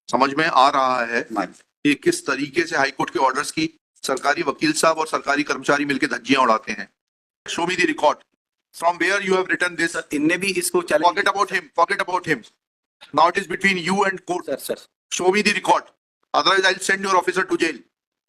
समझ में आ रहा है कि किस तरीके से हाईकोर्ट के ऑर्डर्स की सरकारी वकील साहब और सरकारी कर्मचारी मिलकर धज्जियां उड़ाते हैं। Show me the record from where you have written this. इनने भी इसको forget about him now it is between you and court. Sir show me the record otherwise I will send your officer to jail.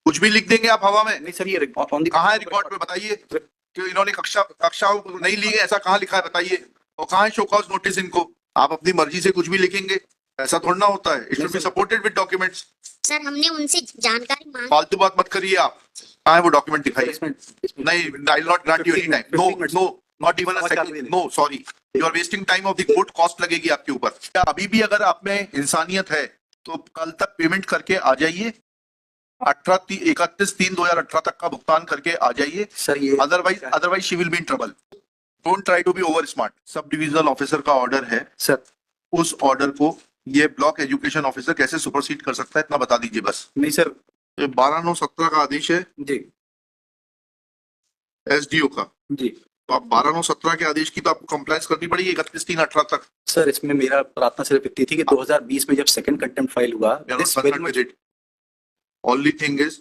कुछ भी लिख देंगे आप हवा में। नहीं सर, ये कहाँ है रिकॉर्ड में बताइए कि इन्होंने कक्षा नहीं ली है, ऐसा कहाँ लिखा है बताइए। और कहाँ है शो कॉज नोटिस इनको। आप अपनी मर्जी से कुछ भी लिखेंगे, ऐसा थोड़ा ना होता है। It should be supported with documents. Sir हमने उनसे जानकारी मांगी। फालतू बात मत करिए आप। कहाँ है वो डॉक्यूमेंट दिखाइए। नहीं, I will not grant you any time. No, not even a second. No sorry, you are wasting time of the court. Cost लगेगी आपके ऊपर। क्या अभी भी अगर आप में इंसानियत है तो कल तक पेमेंट करके आ जाइए। 31/3/2018 तक का भुगतान करके आ जाइए सर। ये otherwise she will be in trouble. Don't try to be over smart. Sub divisional officer का ऑर्डर है सर। उस ऑर्डर को ये ब्लॉक एजुकेशन ऑफिसर कैसे सुपरसीड कर सकता है, इतना बता दीजिए बस। नहीं सर, 12/9/17 का आदेश है जी एसडीओ का जी। तो आप 12/9/17 के आदेश की तो आपको कंप्लायंस करनी पड़ेगी 31/3/18 तक। सर इसमें मेरा प्रार्थना सिर्फ इतनी थी कि 2020 में जब सेकंड कंटेम्प्ट फाइल हुआ, ओनली थिंग इज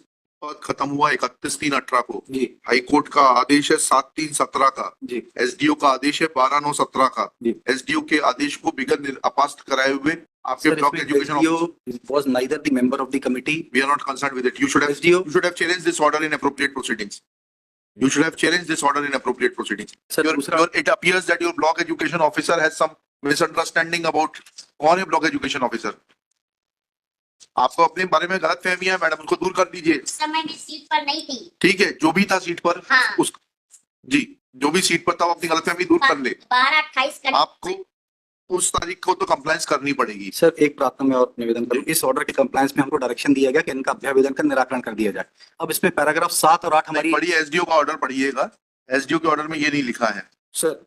खत्म हुआ 31/3/18 को। जी हाईकोर्ट का आदेश है 7/3/17 का। जी। एसडीओ का आदेश है 12/9/17 का। जी। एसडीओ के आदेश को बिगन अपास्त कराए हुए आपके block education officer was neither the member of the committee. We are not concerned with it. You should have challenged this order in appropriate proceedings. You should have challenged this order in appropriate proceedings. Sir, it appears that your block education officer has some misunderstanding about कौन है block education officer. आपको अपने बारे में गलत फहमी है madam, उसको दूर कर दीजिए। समय में सीट पर नहीं थी। ठीक है, जो भी था सीट पर। हाँ। जी, जो भी सीट पर था वो अपनी गलत फहमी दूर कर ले। 12/28 आपको उस तारीख को तो कंप्लायंस करनी पड़ेगी। सर एक प्रार्थना में और निवेदन करूं, इस ऑर्डर के कंप्लायंस में हमको डायरेक्शन दिया गया कि इनका अभ्यावेदन का निराकरण कर दिया जाए। अब इसमें पैराग्राफ 7 और 8 हमारी पढ़िए, एसडीओ का ऑर्डर पढ़िएगा। एसडीओ के ऑर्डर में ये नहीं लिखा है सर।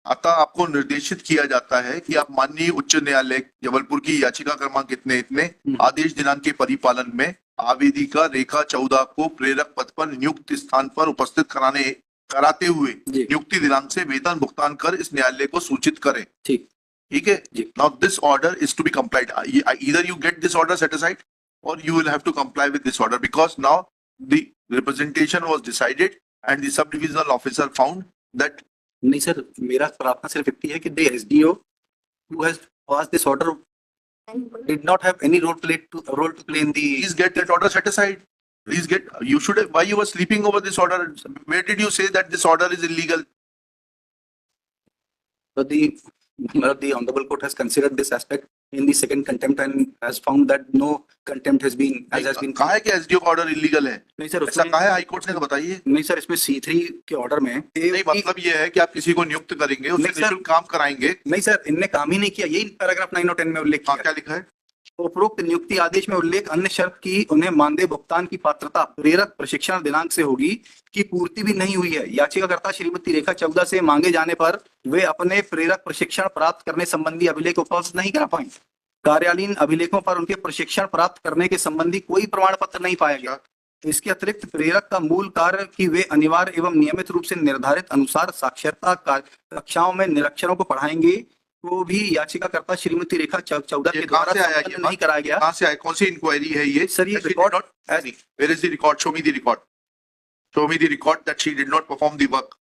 अतः आपको निर्देशित किया जाता है कि आप माननीय उच्च न्यायालय जबलपुर की याचिका क्रमांक इतने आदेश दिनांक के परिपालन में आवेदिका रेखा 14 को प्रेरक पद पर नियुक्त स्थान पर उपस्थित कराते हुए नियुक्ति दिनांक से वेतन भुगतान कर इस न्यायालय को सूचित करें। ठीक है। Now this order is to be complied. Either you get this order set aside or you will have to comply with this order because now the representation was decided and the sub divisional officer found that. नहीं sir, मेरा प्रार्थना सिर्फ इतनी है कि the SDO who has passed this order did not have any role to play in the. Please get that order set aside. Please get. You should have. Why you were sleeping over this order? Where did you say that this order is illegal? So the honorable court has considered this aspect in the second contempt and has found that no contempt has been कहा है कि SDO का order illegal है? नहीं sir, ऐसा कहा है high court ने तो बताइए। नहीं सर, इसमें C3 के ऑर्डर में नहीं, मतलब ये है कि आप किसी को नियुक्त करेंगे, उससे निःशुल्क काम कराएंगे। नहीं सर, इनने काम ही नहीं किया। यही पैराग्राफ 9 और 10 में उल्लेख किया। क्या लिखा है? उपरोक्त नियुक्ति आदेश में उल्लेख अन्य शर्त की उन्हें मानदेय भुगतान की पात्रता प्रेरक प्रशिक्षण दिनांक से होगी की पूर्ति भी नहीं हुई है। याचिकाकर्ता श्रीमती रेखा 14 से मांगे जाने पर वे अपने प्रेरक प्रशिक्षण प्राप्त करने संबंधी अभिलेख उपलब्ध नहीं करा पाए। कार्यालयीन अभिलेखों पर उनके प्रशिक्षण प्राप्त करने के संबंधी कोई प्रमाण पत्र नहीं पाया गया। इसके अतिरिक्त प्रेरक का मूल कार्य कि वे अनिवार्य एवं नियमित रूप से निर्धारित अनुसार साक्षरता कक्षाओं में निरक्षरों को पढ़ाएंगे वो भी याचिकाकर्ता श्रीमती रेखा 14 के द्वारा नहीं कराया गया। कहां से आया? कौन सी इंक्वायरी है ये? सर ये record. Where is the record? Show me the record. Show me the record that she did not perform the work.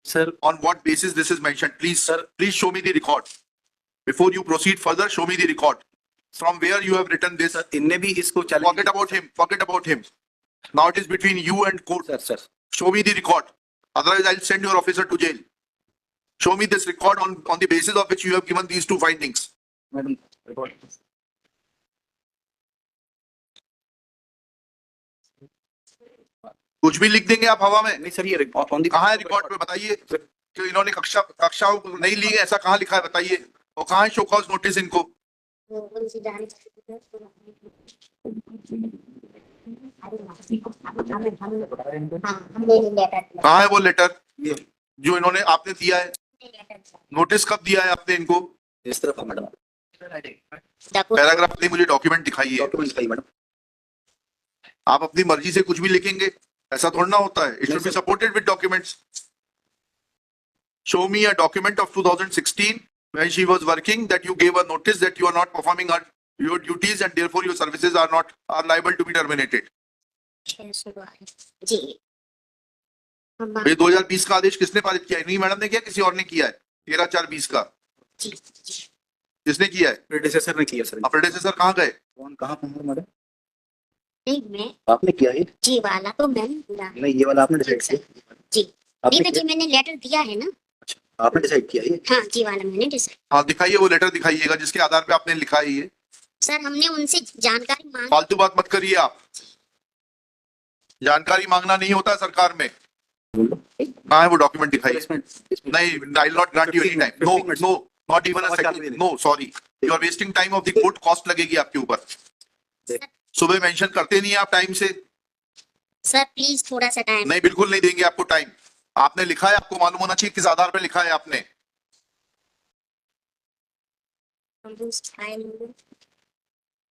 Sir, on what basis this is mentioned? Please, sir, please show me the record. Before you proceed further, show me the record. From where you have written this? इनने भी इसको forget about him. Forget about him. Now it is between you and court. Sir. Show me the record. Otherwise, I'll send your officer to jail. Show me this record on the basis of which you have given these two findings. Madam, record. कुछ भी लिख देंगे आप हवा में। नहीं sir, ये record कहाँ है रिकॉर्ड में बताइए कि इन्होंने कक्षा नहीं ली है, ऐसा कहाँ लिखा है बताइए। और कहाँ है शो कॉज नोटिस इनको? कहाँ है वो लेटर जो इन्होंने आपने दिया है? नोटिस कब दिया है आपने इनको? इस तरफ मैडम पैराग्राफ नहीं, मुझे डॉक्यूमेंट दिखाइए। मैडम आप अपनी मर्जी से कुछ भी लिखेंगे, ऐसा थोड़ा ना होता है। It should be supported with documents. Show me a document of 2016 when she was working that you gave a notice that you are not performing her your duties and therefore your services are liable to be terminated. 612 जी हम- ये 2020 का आदेश किसने पारित किया है? नहीं madam ने किया, किसी और ने किया है? 13/4/20 का जी जी किसने किया है? प्रेडेसेसर ने किया सर। प्रेडेसेसर कहाँ गए? कौन कहाँ पर मैडम? नहीं मैं आपने किया ये? जी वाला तो मैंने बोला नहीं, ये वाला आपने डिसाइड किया? जी आपने नहीं तो जी किया? मैंने लेटर दिया है ना। आपने डिसाइड किया ये? हाँ जी वाला मैंने डिसाइड। हाँ दिखाइए, वो लेटर दिखाइएगा जिसके आधार पे आपने लिखा है ये। सर हमने उनसे जानकारी मांगी। फालतू बात मत करिए आप, जानकारी मांगना नहीं होता सरकार में। कहाँ है वो डॉक्यूमेंट? दिखाइए। नहीं, I will not grant you any time. No no, not even a second. No sorry, you are wasting time of the court, cost लगेगी आपके ऊपर। सुबह मेंशन करते नहीं है आप टाइम से। सर प्लीज थोड़ा सा टाइम। नहीं, बिल्कुल नहीं देंगे आपको टाइम। आपने लिखा है, आपको मालूम होना चाहिए किस आधार पर लिखा है आपने।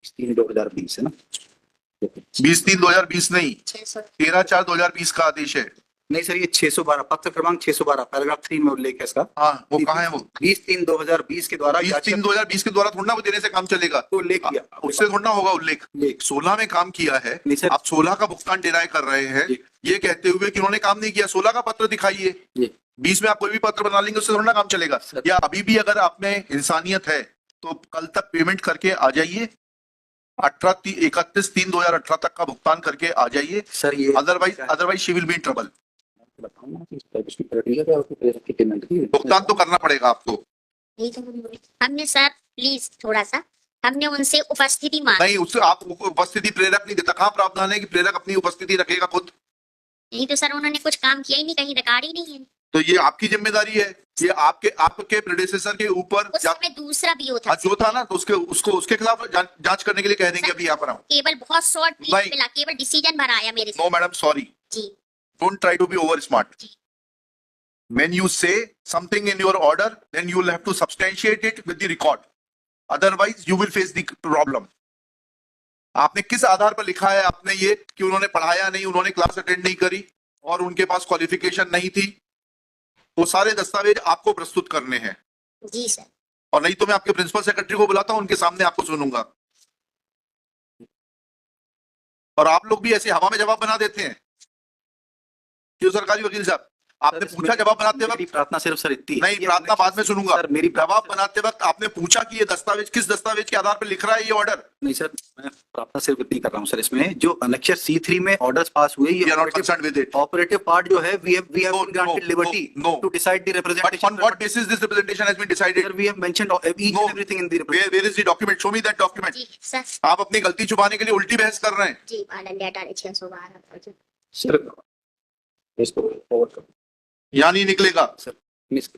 3/2020 है ना? 20/3/2020 नहीं, 600 13/4/2020 का आदेश है। नहीं सर, ये 612 पत्र क्रमांक 612 पैराग्राफ 3 में उल्लेख है इसका। हाँ, वो कहाँ है? वो 20/3/2020 के द्वारा 20/3/2020 के द्वारा थोड़ा ना वो देने से काम चलेगा, तो उल्लेख किया। उससे थोड़ा होगा उल्लेख। उल्लेख। 16 में काम किया है, नहीं सर। आप 16 का भुगतान डिनाय कर रहे हैं जी। ये कहते हुए कि उन्होंने काम नहीं किया। 16 का पत्र दिखाइए। जी। 20 में आप कोई भी पत्र बना लेंगे, उससे थोड़ा काम चलेगा। सर। या अभी भी अगर आप में इंसानियत है तो कल तक पेमेंट करके आ जाइए, 31/3/2018 तक का भुगतान करके आ जाइए। सर ये otherwise she will be in trouble. बताऊं ना कि इस पर इसकी प्रक्रिया क्या होती है, इसकी पेमेंट की भुगतान तो करना पड़ेगा आपको। नहीं तो हम बोले। हमने सर प्लीज थोड़ा सा हमने उनसे उपस्थिति मांगी। नहीं, उससे आप उपस्थिति प्रेरक नहीं देता। कहाँ प्रावधान है कि प्रेरक अपनी उपस्थिति रखेगा खुद? नहीं तो सर उन्होंने कुछ काम किया ही नहीं, कहीं रिकॉर्ड ही नहीं है। तो ये आपकी जिम्मेदारी है, ये आपके प्रेडेसेसर के ऊपर उस समय दूसरा भी था। जो था ना, तो उसके खिलाफ जांच करने के लिए कह देंगे। अभी यहाँ पर केवल बहुत शॉर्ट नहीं। मिला, केवल डिसीजन भराया मेरे से। नो मैडम, सॉरी, जी don't try to be over smart. When you say something in your order, then you will have to substantiate it with the record. Otherwise, you will face the problem. आपने किस आधार पर लिखा है आपने ये कि उन्होंने पढ़ाया नहीं, उन्होंने क्लास अटेंड नहीं करी और उनके पास क्वालिफिकेशन नहीं थी? वो सारे दस्तावेज आपको प्रस्तुत करने हैं। जी सर। और नहीं तो मैं आपके प्रिंसिपल सेक्रेटरी को बुलाता हूं, उनके सामने आपको सुनूंगा। और आप लोग भी ऐसे हवा में जवाब बना देते हैं। क्यों सरकारी वकील साहब? आपने पूछा जवाब बनाते वक्त? मेरी प्रार्थना सिर्फ सर इतनी है। नहीं, प्रार्थना बाद में सुनूंगा। सर मेरी जवाब बनाते वक्त आपने पूछा कि ये दस्तावेज किस दस्तावेज के आधार पर लिख रहा है ये ऑर्डर? नहीं सर, मैं प्रार्थना सिर्फ इतनी कर रहा हूँ सर। इसमें जो अनेक्षर C3 में ऑर्डर्स पास हुए, We ये are not concerned with it. Operative part जो है, we have No, been granted no, liberty no. to decide the But representation. on what basis this representation has been decided? Sir, we have mentioned each No. and everything in the representation. Where is the document? Show me that document. जी sir. आप अपनी गलती छुपाने के लिए उल्टी बहस कर रहे हैं। जी वाला लेटर है 612। सर इसको forward करो। यहाँ नहीं निकलेगा। Sir miss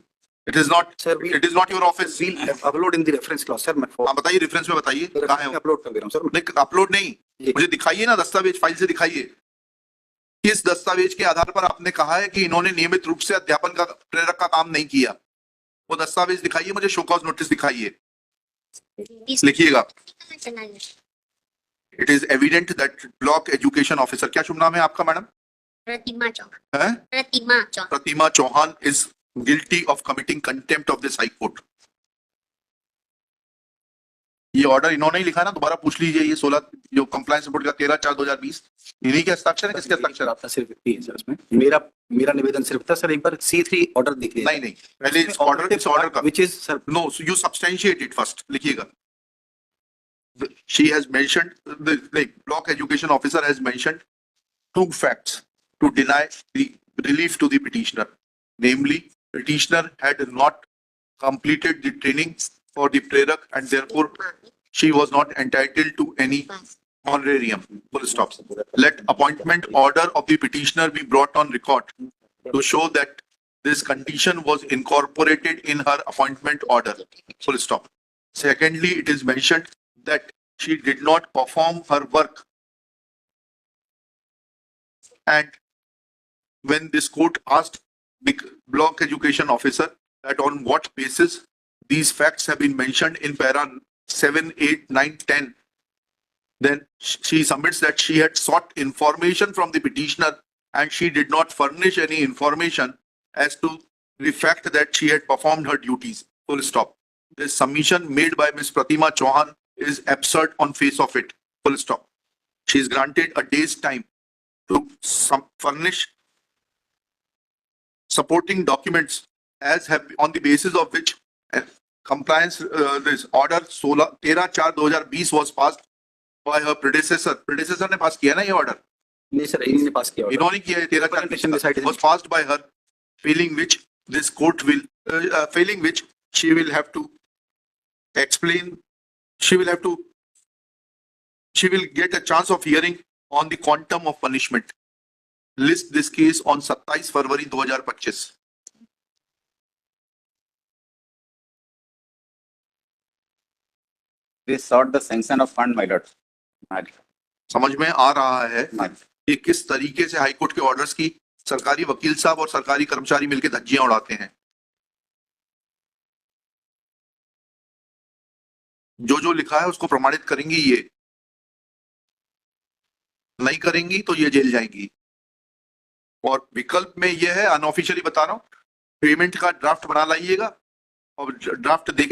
It is not. Sir, we- It is not your office. we'll upload in the reference clause sir. मैं हाँ बताइए, रेफरेंस में बताइए कहाँ है वो? अपलोड कर दे रहा हूँ सर। नहीं, अपलोड नहीं, जी। मुझे दिखाइए ना दस्तावेज, फाइल से दिखाइए। किस दस्तावेज के आधार पर आपने कहा है कि इन्होंने नियमित रूप से अध्यापन का प्रेरक का काम नहीं किया? वो दस्तावेज दिखाइए मुझे, शो कॉज नोटिस दिखाइए, लिखिएगा। चला गया। It is evident that block education officer, क्या शुभ नाम है आपका मैडम? प्रतिमा चौहान। है? Pratima Chauhan. Pratima Chauhan is guilty of committing contempt of this high court. ये ऑर्डर इन्होंने ही लिखा है ना, दोबारा पूछ लीजिए। ये 16 जो कंप्लायंस रिपोर्ट का 13/4/2020 इन्हीं के हस्ताक्षर है, किसके हस्ताक्षर? आपका सिर्फ इतनी है सर। इसमें मेरा निवेदन सिर्फ था सर, एक बार C3 ऑर्डर देखिए। नहीं नहीं, पहले इस ऑर्डर का which is sir, no, you substantiate it first, लिखिएगा। She has mentioned, the block education officer has mentioned 2 facts to deny the relief to the petitioner. Namely, petitioner had not completed the training for the prerak and therefore she was not entitled to any honorarium. Full stop. Let appointment order of the petitioner be brought on record to show that this condition was incorporated in her appointment order. Full stop. Secondly, it is mentioned that she did not perform her work. And when this court asked the block education officer that on what basis these facts have been mentioned in para 7, 8, 9, 10, then she submits that she had sought information from the petitioner and she did not furnish any information as to the fact that she had performed her duties. Full stop. This submission made by Ms. Pratima Chauhan is absurd on face of it. Full stop. She is granted a day's time to furnish supporting documents as have on the basis of which compliance this order 13/4/2020 was passed by her predecessor. Predecessor ने पास किया ना ये order. नहीं sir, इन्होंने पास किया order. इन्होंने किया है Presentation decided. 13/4 was passed by her, failing which this court will failing which she will have to explain. She will get a chance of hearing on the quantum of punishment. List this case on 27 February 2025. They sought the sanction of fund, my lord. समझ में आ रहा है My कि किस तरीके से high court के orders की सरकारी वकील साहब और सरकारी कर्मचारी मिलकर धज्जियां उड़ाते हैं. जो लिखा है उसको प्रमाणित करेंगी, ये नहीं करेंगी तो ये जेल जाएंगी. और विकल्प में ये है, अनऑफिशियली बता रहा हूं, पेमेंट का ड्राफ्ट बना लाइएगा और ड्राफ्ट देके